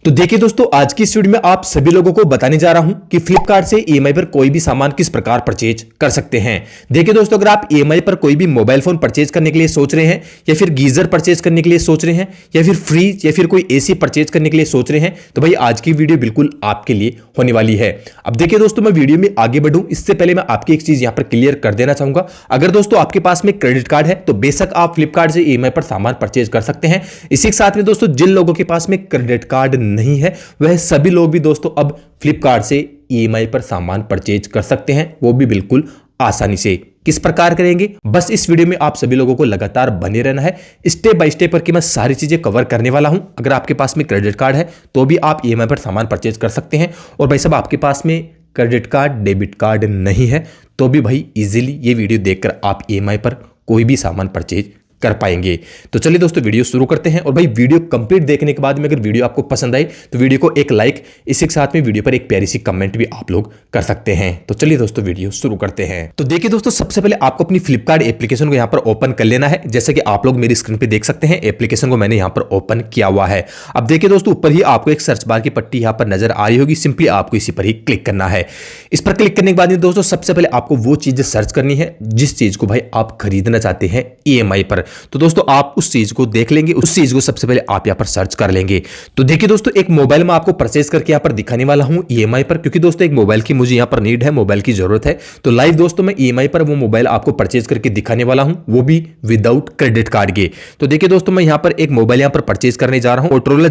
तो देखिए दोस्तों, आज की इस वीडियो में आप सभी लोगों को बताने जा रहा हूं कि फ्लिपकार्ट से ईएमआई पर कोई भी सामान किस प्रकार परचेज कर सकते हैं। देखिए दोस्तों, अगर आप ईएमआई पर कोई भी मोबाइल फोन परचेज करने के लिए सोच रहे हैं, या फिर गीजर परचेज करने के लिए सोच रहे हैं, या फिर फ्रिज या फिर कोई एसी परचेज करने के लिए सोच रहे हैं, तो भाई आज की वीडियो बिल्कुल आपके लिए होने वाली है। अब देखिए दोस्तों, मैं वीडियो में आगे बढ़ूं इससे पहले मैं आपकी एक चीज यहां पर क्लियर कर देना चाहूंगा। अगर दोस्तों आपके पास में क्रेडिट कार्ड है तो बेशक आप फ्लिपकार्ट से ईएमआई पर सामान परचेज कर सकते हैं। इसी के साथ में दोस्तों, जिन लोगों के पास में क्रेडिट कार्ड नहीं है वह सभी लोग भी दोस्तों अब फ्लिपकार्ट से ईएमआई पर सामान परचेज कर सकते हैं, वो भी बिल्कुल आसानी से। किस प्रकार करेंगे, बस इस वीडियो में आप सभी लोगों को लगातार बने रहना है। स्टेप बाय स्टेप करके मैं सारी चीजें कवर करने वाला हूं। अगर आपके पास में क्रेडिट कार्ड है तो भी आप ईएमआई पर सामान परचेज कर सकते हैं, और भाई साहब आपके पास में क्रेडिट कार्ड डेबिट कार्ड नहीं है तो भी भाई इजीली ये वीडियो देखकर आप ईएमआई पर कोई भी सामान परचेज कर पाएंगे। तो चलिए दोस्तों वीडियो शुरू करते हैं। और भाई वीडियो कंप्लीट देखने के बाद में अगर वीडियो आपको पसंद आई तो वीडियो को एक लाइक, इसी के साथ में वीडियो पर एक प्यारी सी कमेंट भी आप लोग कर सकते हैं। तो चलिए दोस्तों वीडियो शुरू करते हैं। तो देखिए दोस्तों, सबसे पहले आपको अपनी फ्लिपकार्ट एप्लीकेशन को यहां पर ओपन कर लेना है। जैसे कि आप लोग मेरी स्क्रीन पर देख सकते हैं, एप्लीकेशन को मैंने यहां पर ओपन किया हुआ है। अब देखिए दोस्तों, ऊपर ही आपको एक सर्च बार की पट्टी यहां पर नजर आ रही होगी, सिंपली आपको इसी पर ही क्लिक करना है। इस पर क्लिक करने के बाद दोस्तों सबसे पहले आपको वो चीज सर्च करनी है जिस चीज को भाई आप खरीदना चाहते हैं ईएमआई पर। तो दोस्तों आप उस चीज को देख लेंगे, उस चीज को सबसे पहले आप यहां पर सर्च कर लेंगे। तो देखिए दोस्तों, एक मोबाइल में आपको परचेज करके यहां पर दिखाने वाला हूं ईएमआई पर, क्योंकि दोस्तों एक मोबाइल की मुझे यहां पर नीड है, मोबाइल की जरूरत है। तो लाइव दोस्तों मैं ईएमआई पर वो मोबाइल आपको परचेज करके दिखाने वाला हूं, वो भी विदाउट क्रेडिट कार्ड के। तो देखिए दोस्तों, मैं यहां पर एक मोबाइल यहां पर परचेज करने जा रहा हूं, मोटोरोला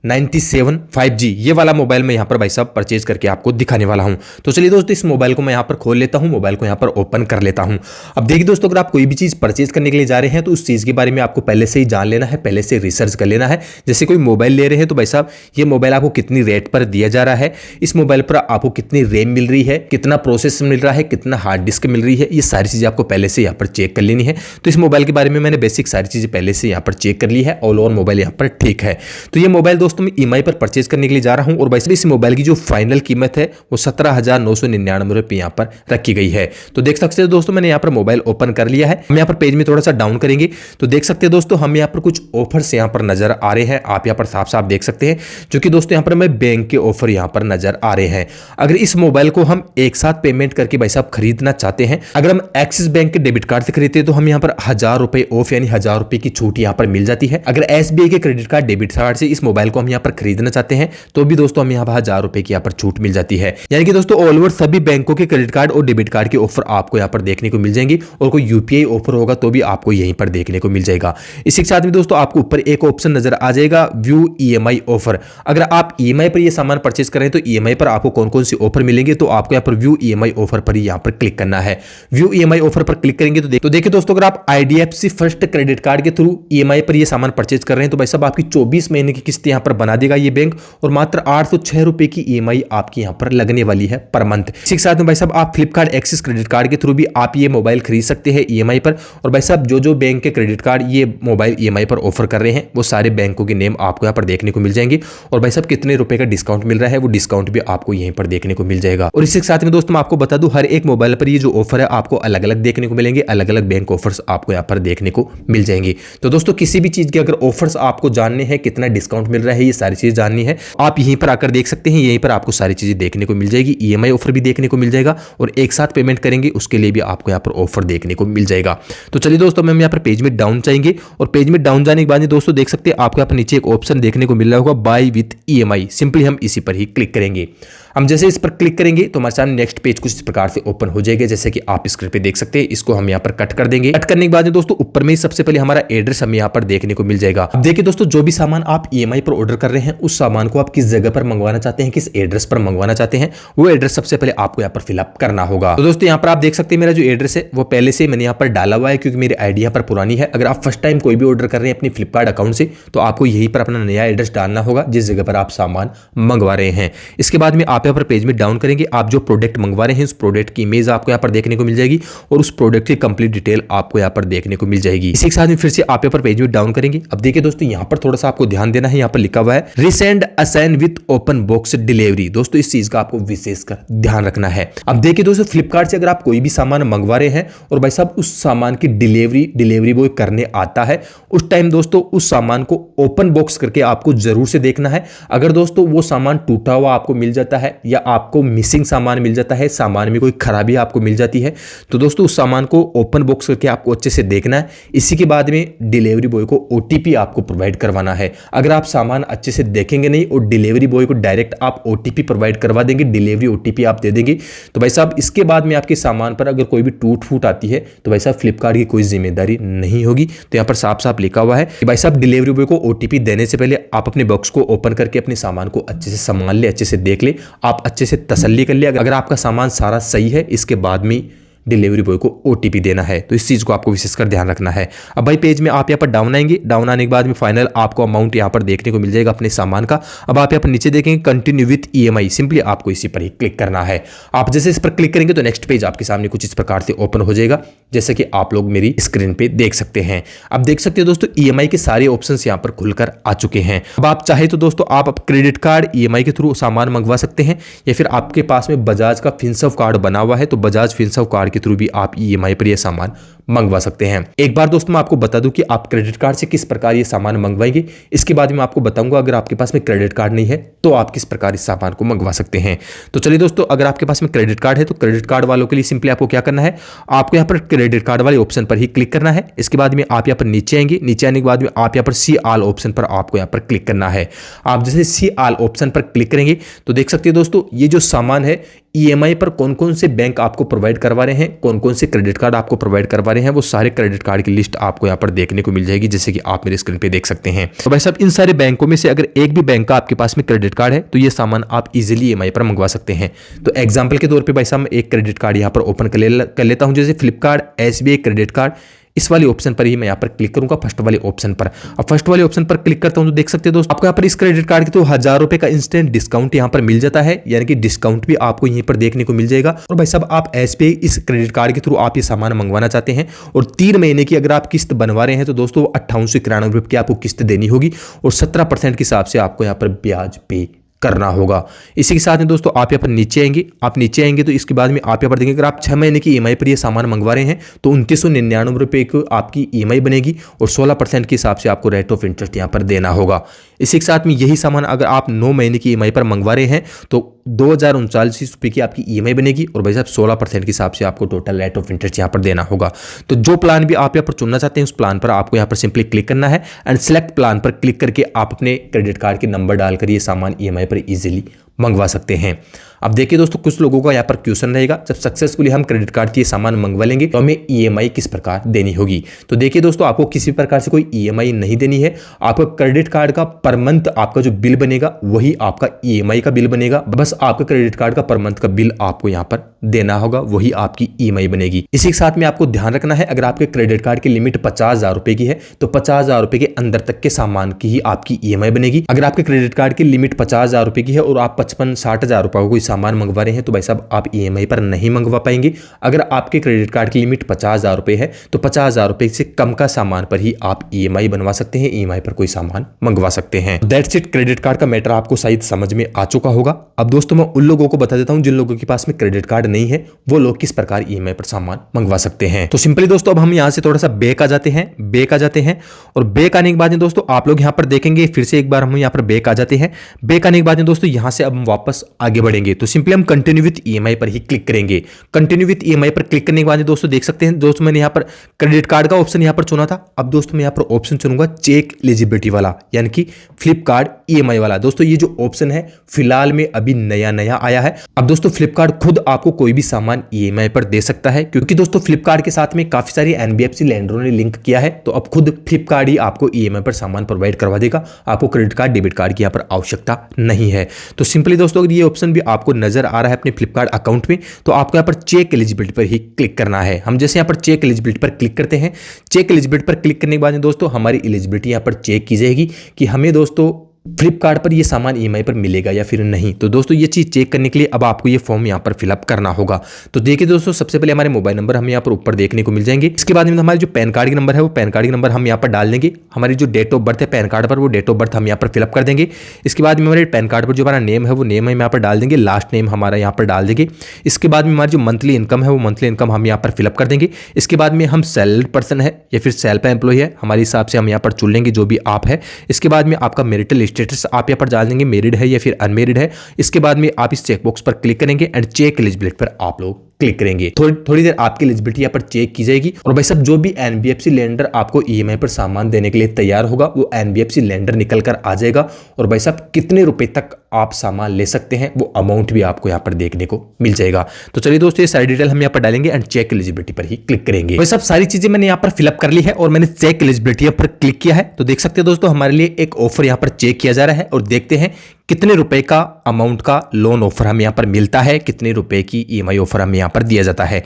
G97 5G, ये वाला मोबाइल मैं यहां पर भाई साहब परचेज करके आपको दिखाने वाला हूं। तो चलिए दोस्तों, इस मोबाइल को मैं यहां पर खोल लेता हूं, मोबाइल को यहां पर ओपन कर लेता हूं। अब देखिए दोस्तों, अगर आप कोई भी चीज परचेज करने के लिए जा रहे हैं तो उस चीज के बारे में आपको पहले से ही जान लेना है, पहले से रिसर्च कर लेना है। जैसे कोई मोबाइल ले रहे हैं तो भाई साहब ये मोबाइल आपको कितनी रेट पर दिया जा रहा है, इस मोबाइल पर आपको कितनी रैम मिल रही है, कितना प्रोसेसर मिल रहा है, कितना हार्ड डिस्क मिल रही है, ये सारी चीजें आपको पहले से यहाँ पर चेक कर लेनी है। तो इस मोबाइल के बारे में मैंने बेसिक सारी चीजें पहले से यहाँ पर चेक कर ली है, ऑल ओवर मोबाइल यहाँ पर ठीक है। तो ये मोबाइल दोस्तों मैं ईएमआई पर परचेज करने के लिए जा रहा हूं, और भाई इस मोबाइल की जो फाइनल कीमत है वो 17,999 रुपए यहां पर रखी गई है। तो देख सकते हैं दोस्तों, मैंने यहां पर मोबाइल ओपन कर लिया है। हम यहां पर पेज में थोड़ा सा डाउन करेंगे तो देख सकते हैं दोस्तों, हम यहां पर कुछ ऑफर्स यहां पर नजर आ रहे हैं, आप यहां पर साफ साफ देख सकते हैं, जो कि दोस्तों यहां पर हमें बैंक के ऑफर यहां पर नजर आ रहे हैं। अगर इस मोबाइल को हम एक साथ पेमेंट करके भाई साहब खरीदना चाहते हैं, अगर हम एक्सिस बैंक के डेबिट कार्ड से खरीदते हैं तो हम यहां पर 1000 रुपए ऑफ यानी 1000 रुपए की छूट यहां पर मिल जाती है। अगर एसबीआई के क्रेडिट कार्ड डेबिट कार्ड से इस मोबाइल को हम यहां पर खरीदना चाहते हैं तो भी दोस्तों हम यहाँ पर 1000 रुपए की यहाँ पर छूट मिल जाती है। यानी कि दोस्तों ऑल ओवर सभी बैंकों के क्रेडिट कार्ड और डेबिट कार्ड के ऑफर आपको यहाँ पर देखने को मिल जाएंगे, और कोई यूपीआई ऑफर होगा तो भी आपको यहीं पर देखने को मिल जाएगा। इसी के साथ में दोस्तों आपको ऊपर एक ऑप्शन नजर आ जाएगा, व्यू ईएमआई ऑफर। अगर आप ईएमआई पर ये सामान परचेज करें तो ईएमआई पर आपको कौन कौन सी ऑफर मिलेंगे, तो आपको यहाँ पर व्यू ईएमआई ऑफर पर यहाँ पर क्लिक करना है। व्यू ईएमआई ऑफर पर क्लिक करेंगे तो देखिए दोस्तों, अगर आप आईडीएफसी फर्स्ट क्रेडिट कार्ड के थ्रू ईएमआई पर ये सामान परचेज कर रहे हैं तो भाई साहब आपकी 24 महीने की किस्त यहाँ पर बना देगा ये बैंक, और मात्र 806 रुपए की ईएमआई आपकी यहां पर लगने वाली है पर मंथ। इसी के साथ में भाई साहब आप फ्लिपकार्ट एक्सिस क्रेडिट कार्ड के थ्रू भी आप ये मोबाइल खरीद सकते हैं ईएमआई पर। और भाई साहब जो बैंक के क्रेडिट कार्ड ये मोबाइल ईएमआई पर ऑफर कर रहे हैं वो सारे बैंकों के नेम आपको यहां पर देखने को मिल जाएंगे, और भाई साहब कितने रुपए का डिस्काउंट मिल रहा है वो डिस्काउंट भी आपको यहीं पर देखने को मिल जाएगा। और इसी के साथ में दोस्तों मैं आपको बता दूं, हर एक मोबाइल पर ये जो ऑफर है आपको अलग अलग देखने को मिलेंगे, अलग अलग बैंक ऑफर्स आपको यहाँ पर देखने को मिल जाएंगे। तो दोस्तों किसी भी चीज के अगर ऑफर्स आपको जानने हैं, कितना डिस्काउंट मिल रहा है, ये सारी चीज जाननी है, आप यहीं पर आकर देख सकते हैं। यहीं पर आपको सारी चीजें देखने को मिल जाएगी, ईएमआई ऑफर भी देखने को मिल जाएगा, और एक साथ पेमेंट करेंगे उसके लिए भी आपको यहाँ पर ऑफर देखने को मिल जाएगा। तो चलिए दोस्तों हम यहाँ पर पेज में डाउन जाएंगे, और पेज में डाउन जाने के बाद दोस्तों देख सकते हैं आपको यहाँ पर नीचे एक ऑप्शन देखने को मिल रहा होगा, बाय विथ ईएमआई। सिंपली हम इसी पर ही क्लिक करेंगे। हम जैसे इस पर क्लिक करेंगे तो हमारे सामने नेक्स्ट पेज कुछ इस प्रकार से ओपन हो जाएगा, जैसे कि आप स्क्रीन पे देख सकते हैं। इसको हम यहाँ पर कट कर देंगे। कट करने के बाद दोस्तों ऊपर में सबसे पहले हमारा एड्रेस हमें यहाँ पर देखने को मिल जाएगा। अब देखिए दोस्तों, जो भी सामान आप ईएमआई पर ऑर्डर कर रहे हैं उस सामान को आप किस जगह पर मंगवाना चाहते हैं, किस एड्रेस पर मंगवाना चाहते हैं, वो एड्रेस सबसे पहले आपको यहाँ पर फिलअप करना होगा। तो दोस्तों यहाँ पर आप देख सकते हैं मेरा जो एड्रेस है वो पहले से मैंने यहाँ पर डाला हुआ है, क्योंकि मेरी आईडी यहाँ पर पुरानी है। अगर आप फर्स्ट टाइम कोई भी ऑर्डर कर रहे हैं अपनी फ्लिपकार्ट अकाउंट से तो आपको यहीं पर अपना नया एड्रेस डालना होगा जिस जगह पर आप सामान मंगवा रहे हैं। इसके बाद में आप यहाँ पर पेज में डाउन करेंगे, आप जो प्रोडक्ट मंगवा रहे हैं उस प्रोडक्ट की इमेज आपको यहाँ पर देखने को मिल जाएगी और उस प्रोडक्ट की कंप्लीट डिटेल आपको यहाँ पर देखने को मिल जाएगी। इसी के साथ में फिर से आप यहाँ पर पेज में डाउन करेंगे। अब देखिए दोस्तों, यहाँ पर थोड़ा सा आपको ध्यान देना है, यहाँ पर लिखा हुआ है resend assign with open box delivery. दोस्तों इस चीज का आपको विशेषकर ध्यान रखना है। अब देखिए दोस्तों, फ्लिपकार्ट से अगर आप कोई भी सामान मंगवा रहे हैं और भाई साहब उस सामान की डिलीवरी बॉय करने आता है, उस टाइम दोस्तों उस सामान को ओपन बॉक्स करके आपको जरूर से देखना है। अगर दोस्तों वो सामान टूटा हुआ आपको मिल जाता है या आपको मिसिंग सामान मिल जाता है, सामान में कोई खराबी आपको मिल जाती है, तो दोस्तों उस सामान को ओपन बॉक्स करके आपको अच्छे से देखना है। इसी के बाद में डिलीवरी बॉय को ओटीपी आपको प्रोवाइड करवाना है। अगर आप सामान अच्छे से देखेंगे नहीं और डिलीवरी बॉय को डायरेक्ट आप ओटीपी प्रोवाइड करवा देंगे, डिलीवरी ओटीपी आप दे देंगे, तो भाई साहब इसके बाद में आपके सामान पर अगर कोई भी टूट फूट आती है तो भाई साहब फ्लिपकार्ट की कोई जिम्मेदारी नहीं होगी। तो यहाँ पर साफ साफ लिखा हुआ है कि भाई साहब डिलीवरी बॉय को ओटीपी देने से पहले आप अपने बॉक्स को ओपन करके अपने सामान को अच्छे से संभाल ले, अच्छे से देख ले, आप अच्छे से तसल्ली कर ले। अगर आपका सामान सारा सही है, इसके बाद में डिलीवरी बॉय को ओटीपी देना है। तो इस चीज को आपको विशेषकर ध्यान रखना है। अब भाई पेज में आप यहाँ पर डाउन आएंगे, डाउन आने के बाद में फाइनल आपको अमाउंट यहाँ पर देखने को मिल जाएगा अपने सामान का। अब आप यहाँ पर नीचे देखेंगे कंटिन्यू विथ ईएमआई, सिंपली आपको इसी पर ही क्लिक करना है। आप जैसे इस पर क्लिक करेंगे तो नेक्स्ट पेज आपके सामने कुछ इस प्रकार से ओपन हो जाएगा, जैसे कि आप लोग मेरी स्क्रीन पे देख सकते हैं। अब देख सकते हैं दोस्तों, ईएमआई के सारे ऑप्शंस यहाँ पर खुलकर आ चुके हैं। अब आप चाहे तो दोस्तों आप क्रेडिट कार्ड ईएमआई के थ्रू सामान मंगवा सकते हैं, या फिर आपके पास में बजाज का फिनसर्व कार्ड बना हुआ है तो बजाज फिनसर्व कार्ड के थ्रू भी आप ईएमआई पर यह सामान मंगवा सकते हैं। एक बार दोस्तों मैं आपको बता दूं कि आप क्रेडिट कार्ड से किस प्रकार ये सामान मंगवाएंगे, इसके बाद मैं आपको बताऊंगा अगर आपके पास में क्रेडिट कार्ड नहीं है तो आप किस प्रकार इस सामान को मंगवा सकते हैं। तो चलिए दोस्तों, अगर आपके पास में क्रेडिट कार्ड है तो क्रेडिट कार्ड वालों के लिए सिंपली आपको क्या करना है, आपको यहाँ पर क्रेडिट कार्ड वाले ऑप्शन पर ही क्लिक करना है। इसके बाद में आप यहाँ पर नीचे आएंगे, नीचे आने के बाद में आप यहाँ पर सी ऑल ऑप्शन पर आपको यहाँ पर क्लिक करना है। आप जैसे सी ऑल ऑप्शन पर क्लिक करेंगे तो देख सकते हैं दोस्तों, ये जो सामान है ईएमआई पर कौन कौन से बैंक आपको प्रोवाइड करवा रहे हैं, कौन कौन से क्रेडिट कार्ड आपको प्रोवाइड करवा रहे हैं, वो सारे क्रेडिट कार्ड की लिस्ट आपको यहाँ पर देखने को मिल जाएगी, जैसे कि आप मेरे स्क्रीन पे देख सकते हैं। तो भाई साहब इन सारे बैंकों में से अगर एक भी बैंक का आपके पास में क्रेडिट कार्ड है तो ये सामान आप इजीली ईएमआई पर मंगवा सकते हैं। तो एग्जांपल के तौर पे भाई साहब मैं एक क्रेडिट कार्ड यहाँ पर ओपन कर लेता हूँ, जैसे फ्लिपकार्ट एसबीआई क्रेडिट कार्ड। इस वाले ऑप्शन पर ही मैं यहाँ पर क्लिक करूंगा, फर्स्ट वाले ऑप्शन पर। अब फर्स्ट वाले ऑप्शन पर क्लिक करता हूं तो देख सकते हैं दोस्तों, आपको यहाँ पर इस क्रेडिट कार्ड के तो 1000 रुपए का इंस्टेंट डिस्काउंट यहाँ पर मिल जाता है, यानी कि डिस्काउंट भी आपको यहीं पर देखने को मिल जाएगा। और भाई साहब आप एसबीआई इस क्रेडिट कार्ड के थ्रू आप ये सामान मंगवाना चाहते हैं और 3 महीने की अगर आप किस्त बनवा रहे हैं तो दोस्तों 5891 रुपये की आपको किस्त देनी होगी और 17% के हिसाब से आपको यहाँ पर ब्याज पे करना होगा। इसी के साथ में दोस्तों आप यहाँ पर नीचे आएंगे, आप नीचे आएंगे तो इसके बाद में आप यहाँ पर देखेंगे अगर आप 6 महीने की ईएमआई पर ये सामान मंगवा रहे हैं तो 2999 रुपये को आपकी ईएमआई बनेगी और 16% के हिसाब से आपको रेट ऑफ इंटरेस्ट यहाँ पर देना होगा। इसी के साथ में यही सामान अगर आप 9 महीने की ईएमआई पर मंगवा रहे हैं तो 2039 रुपये की आपकी ईएमआई बनेगी और भाई साहब 16% के हिसाब से आपको टोटल रेट ऑफ इंटरेस्ट यहाँ पर देना होगा। तो जो प्लान भी आप यहाँ पर चुनना चाहते हैं उस प्लान पर आपको यहाँ पर सिंपली क्लिक करना है एंड सिलेक्ट प्लान पर क्लिक करके आप अपने क्रेडिट कार्ड के नंबर डालकर ये सामान ईएमआई पर इजीली मंगवा सकते हैं। अब देखिए दोस्तों, कुछ लोगों का यहाँ पर क्वेश्चन रहेगा, जब सक्सेसफुली हम क्रेडिट कार्ड की सामान मंगवा लेंगे तो हमें ईएमआई किस प्रकार देनी होगी। तो देखिए दोस्तों, आपको किसी प्रकार से कोई ईएमआई नहीं देनी है। आपका क्रेडिट कार्ड का पर मंथ आपका जो बिल बनेगा वही आपका ईएमआई का बिल बनेगा। बस आपका क्रेडिट कार्ड का पर मंथ का बिल आपको यहाँ पर देना होगा, वही आपकी ईएमआई बनेगी। इसी के साथ में आपको ध्यान रखना है, अगर आपके क्रेडिट कार्ड की लिमिट 50,000 रुपए की है तो 50,000 रुपए के अंदर तक के सामान की ही आपकी ईएमआई बनेगी। अगर आपके क्रेडिट कार्ड की लिमिट 50,000 रुपए की है और आप 55-60,000 रुपए का कोई सामान मंगवा रहे हैं तो भाई साहब आप ईएमआई पर नहीं मंगवा पाएंगे। अगर आपके क्रेडिट कार्ड की लिमिट 50,000 रुपए है तो 50,000 रुपए से कम का सामान पर ही आप ईएमआई बनवा सकते हैं, ईएमआई पर कोई सामान मंगवा सकते हैं। दैट्स इट, क्रेडिट कार्ड का मैटर आपको शायद समझ में आ चुका होगा। अब दोस्तों मैं उन लोगों को बता देता हूं जिन लोगों के पास में क्रेडिट कार्ड नहीं है, वो लोग किस प्रकार ईएमआई पर सामान मंगवा सकते हैं। तो सिंपली दोस्तों अब हम यहां से थोड़ा सा बैक आ जाते हैं और बैक आने के बाद दोस्तों आप लोग यहां पर देखेंगे, फिर से एक बार हम यहां पर बैक आ जाते हैं। बैक आने के बाद दोस्तों यहां से अब हम वापस आगे बढ़ेंगे तो सिंपली हम कंटिन्यू विथ ईएमआई पर ही क्लिक करेंगे। कंटिन्यू विथ ईएमआई पर क्लिक करने के बाद दोस्तों देख सकते हैं दोस्तों, मैंने यहां पर क्रेडिट कार्ड का ऑप्शन यहां पर चुना था। अब दोस्तों मैं यहां पर ऑप्शन चुनूंगा चेक एलिजिबिलिटी वाला, यानी कि फ्लिपकार्ट ईएमआई वाला। दोस्तों ये जो ऑप्शन है फिलहाल में अभी नया आया है। अब दोस्तों फ्लिपकार्ट खुद आपको कोई भी सामान ईएमआई पर दे सकता है, क्योंकि दोस्तों फ्लिपकार्ट के साथ में काफी सारी एनबीएफसी लैंडरों ने लिंक किया है, तो अब खुद फ्लिपकार्ट ही आपको ईएमआई पर सामान प्रोवाइड करवा देगा। आपको क्रेडिट कार्ड डेबिट कार्ड की यहाँ पर आवश्यकता नहीं है। तो सिंपली दोस्तों अगर ये ऑप्शन भी आपको नजर आ रहा है अपने फ्लिपकार्ट अकाउंट में तो आपको यहाँ पर चेक एलिजिबिलिटी पर ही क्लिक करना है। हम जैसे यहाँ पर चेक एलिजिबिलिटी पर क्लिक करते हैं, चेक एलिजिबिलिटी पर क्लिक करने के बाद दोस्तों हमारी एलिजिबिलिटी यहाँ पर चेक की जाएगी कि हमें दोस्तों फ्लिपकार्ट पर ये सामान ईएमआई पर मिलेगा या फिर नहीं। तो दोस्तों ये चीज़ चेक करने के लिए अब आपको ये फॉर्म यहाँ पर फिलअप करना होगा। तो देखिए दोस्तों, सबसे पहले हमारे मोबाइल नंबर हमें यहाँ पर ऊपर देखने को मिल जाएंगे। इसके बाद में हमारे जो पैन कार्ड का नंबर है वो पैन कार्ड का नंबर हम यहाँ पर डाल देंगे। हमारी जो डेट ऑफ बर्थ है पैन कार्ड पर वो डेट ऑफ बर्थ हम यहाँ पर फिलअप कर देंगे। इसके बाद में हमारे पैन कार्ड पर जो हमारा नेम है वो नेम हम यहाँ पर डाल देंगे, लास्ट नेम हमारा यहाँ पर डाल देंगे। इसके बाद में हमारी जो मंथली इनकम है वो मंथली इनकम हम यहाँ पर फिलअप कर देंगे। इसके बाद में हम सैलरीड पर्सन है या फिर सेल्फ एम्प्लॉय है, हमारे हिसाब से हम यहाँ पर चुन लेंगे जो भी आप है। इसके बाद में आपका मैरिटल स्टेटस आप यहाँ पर डाल देंगे, मैरिड है या फिर अनमेरिड है। इसके बाद में आप इस चेकबॉक्स पर क्लिक करेंगे एंड चेक एलिजिबिलिटी पर आप लोग क्लिक करेंगे। थोड़ी देर आपकी एलिजिबिलिटी यहाँ पर चेक की जाएगी। और भाई साहब, जो भी एनबीएफसी लेंडर आपको ईएमआई पर सामान देने के लिए तैयार होगा वो एनबीएफसी लेंडर निकल कर आ जाएगा। और भाई साहब, कितने रुपए तक आप सामान ले सकते हैं वो अमाउंट भी आपको यहाँ पर देखने को मिल जाएगा। तो चलिए दोस्तों, ये सारी डिटेल हम यहाँ पर डालेंगे एंड चेक एलिजिबिलिटी पर ही क्लिक करेंगे। भाई साहब, सारी चीजें मैंने यहाँ पर फिलअप कर ली है और मैंने चेक एलिजिबिलिटी पर क्लिक किया है। तो देख सकते हैं दोस्तों, हमारे लिए एक ऑफर यहाँ पर चेक किया जा रहा है और देखते हैं कितने रुपए का अमाउंट का लोन ऑफर हमें यहाँ पर मिलता है, कितने रुपए की ईएमआई ऑफर हमें यहाँ पर दिया जाता है।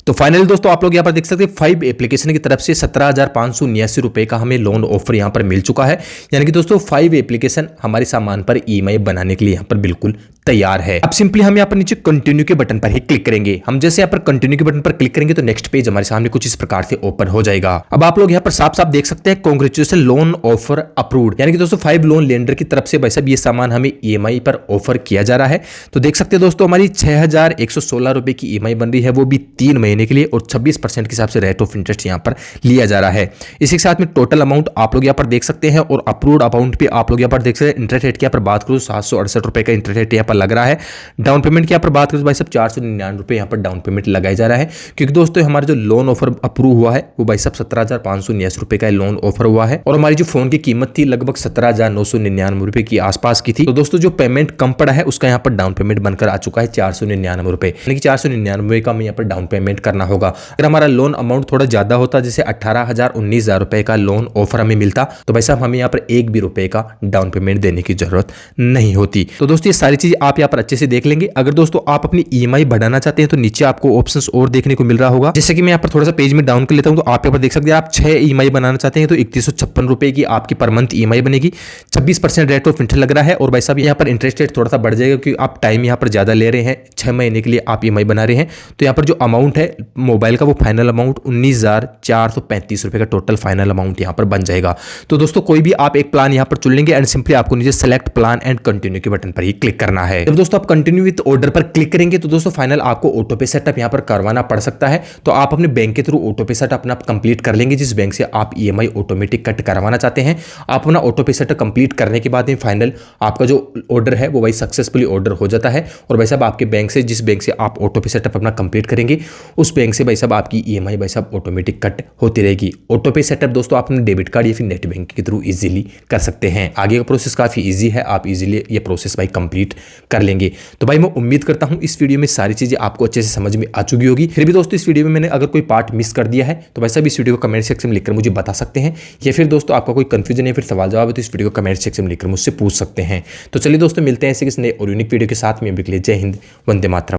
तो फाइनली दोस्तों, आप लोग यहाँ पर देख सकते हैं 5 एप्लीकेशन की तरफ से 17,579 रुपए का हमें लोन ऑफर यहाँ पर मिल चुका है। यानी कि दोस्तों 5 एप्लीकेशन हमारे सामान पर ईएमआई बनाने के लिए यहाँ पर बिल्कुल तैयार है। अब सिंपली हम यहाँ पर नीचे कंटिन्यू के बटन पर ही क्लिक करेंगे। हम जैसे यहाँ पर कंटिन्यू के बटन पर क्लिक करेंगे तो नेक्स्ट पेज हमारे सामने कुछ इस प्रकार से ओपन हो जाएगा। अब आप लोग यहाँ पर साफ साफ देख सकते हैं, कांग्रेचुलेशन लोन ऑफर अप्रूव्ड। यानी कि दोस्तों 5 लोन लेंडर की तरफ से भाई साहब ये सामान हमें ईएमआई पर ऑफर किया जा रहा है। तो देख सकते हैं दोस्तों, हमारी 6,116 रुपए की ईएमआई बन रही है, वो भी 3 महीने के लिए और 26% के हिसाब से रेट ऑफ इंटरेस्ट यहाँ पर लिया जा रहा है। इसी के साथ में टोटल अमाउंट आप लोग यहाँ पर देख सकते हैं और अप्रूव्ड अमाउंट भी आप लोग यहाँ पर देख सकते हैं। इंटरेस्ट रेट की यहाँ पर बात करूँ 768 रुपए का इंटरेस्ट रेट यहाँ पर लग रहा है। डाउन पेमेंट की यहाँ पर बात करूँ भाई साहब 499 रुपए यहाँ पर डाउन पेमेंट लगाया जा रहा है, क्योंकि दोस्तों हमारा जो लोन ऑफर अप्रूव हुआ है वो भाई साहब 17,579 रुपए का लोन ऑफर हुआ है। और हमारी जो फोन की कीमत थी लगभग 17,999 रुपए की आसपास की थी। तो दोस्तों जो पेमेंट कम पड़ा है उसका यहाँ पर डाउन पेमेंट बनकर आ चुका है 499 रुपए, यानी कि 499 का हमें यहाँ पर डाउन पेमेंट करना होगा। अगर हमारा लोन अमाउंट थोड़ा ज्यादा होता, जैसे 18,000 19,000 रुपए का लोन ऑफर हमें मिलता, तो भाई साहब हमें यहाँ पर एक भी रुपए का डाउन पेमेंट देने की जरूरत नहीं होती। तो दोस्तों ये सारी चीज आप यहाँ पर अच्छे से देख लेंगे। अगर दोस्तों आप अपनी ईएमआई बढ़ाना चाहते हैं तो नीचे आपको ऑप्शंस और देखने को मिल रहा होगा। जैसे कि मैं यहाँ पर थोड़ा सा पेज में डाउन कर लेता हूं, तो आप यहाँ पर देख सकते हैं आप 6 ईएमआई बनाना चाहते हैं तो 3156 रुपए की आपकी पर मंथ ईएमआई बनेगी। 26% रेट ऑफ इंटरेस्ट लग रहा है और भाई साहब यहाँ पर इंटरेस्ट रेट थोड़ा सा बढ़ जाएगा क्योंकि आप टाइम यहाँ पर ज्यादा ले रहे हैं, 6 महीने के लिए आप ईएमआई बना रहे हैं। तो यहाँ पर जो अमाउंट है मोबाइल का वो फाइनल अमाउंट 19,435 रुपए का टोटल फाइनल अमाउंट यहाँ पर बन जाएगा। तो दोस्तों कोई भी आप एक प्लान यहाँ पर चुन लेंगे एंड सिंपली आपको नीचे सेलेक्ट प्लान एंड कंटिन्यू के बटन पर ही क्लिक करना है। जब दोस्तों आप कंटिन्यू विद ऑर्डर पर क्लिक करेंगे तो दोस्तों फाइनल आपको ऑटो पे सेटअप यहाँ पर करवाना पड़ सकता है। तो आप अपने बैंक के थ्रू ऑटो पे सेटअप अपना कंप्लीट कर लेंगे, जिस बैंक से आप ईएमआई ऑटोमेटिक कट करवाना चाहते हैं। आप अपना ऑटो पे सेटअप कंप्लीट करने के बाद में फाइनल आपका जो ऑर्डर है वो भाई सक्सेसफुली ऑर्डर हो जाता है। और भाई साहब आपके बैंक से, जिस बैंक से आप ऑटो पे सेटअप अपना कंप्लीट करेंगे उस बैंक से भाई साहब आपकी ईएमआई भाई साहब ऑटोमेटिक कट होती रहेगी। ऑटो पे सेटअप दोस्तों आप अपने डेबिट कार्ड या फिर नेट बैंकिंग के थ्रू इजीली कर सकते हैं। आगे का प्रोसेस काफी इजी है, आप इजीली ये प्रोसेस भाई कंप्लीट कर लेंगे। तो भाई मैं उम्मीद करता हूं इस वीडियो में सारी चीजें आपको अच्छे से समझ में आ चुकी होगी। फिर भी दोस्तों इस वीडियो में मैंने अगर कोई पार्ट मिस कर दिया है तो भाई साहब इस वीडियो को कमेंट सेक्शन में लिखकर मुझे बता सकते हैं, या फिर दोस्तों आपका कोई कंफ्यूजन है फिर सवाल जवाब है तो इस वीडियो को कमेंट सेक्शन में लिखकर मुझसे पूछ सकते हैं। तो चलिए दोस्तों मिलते हैं ऐसे किसी नए और यूनिक वीडियो के साथ में। अभी के लिए जय हिंद, वंदे मातरम।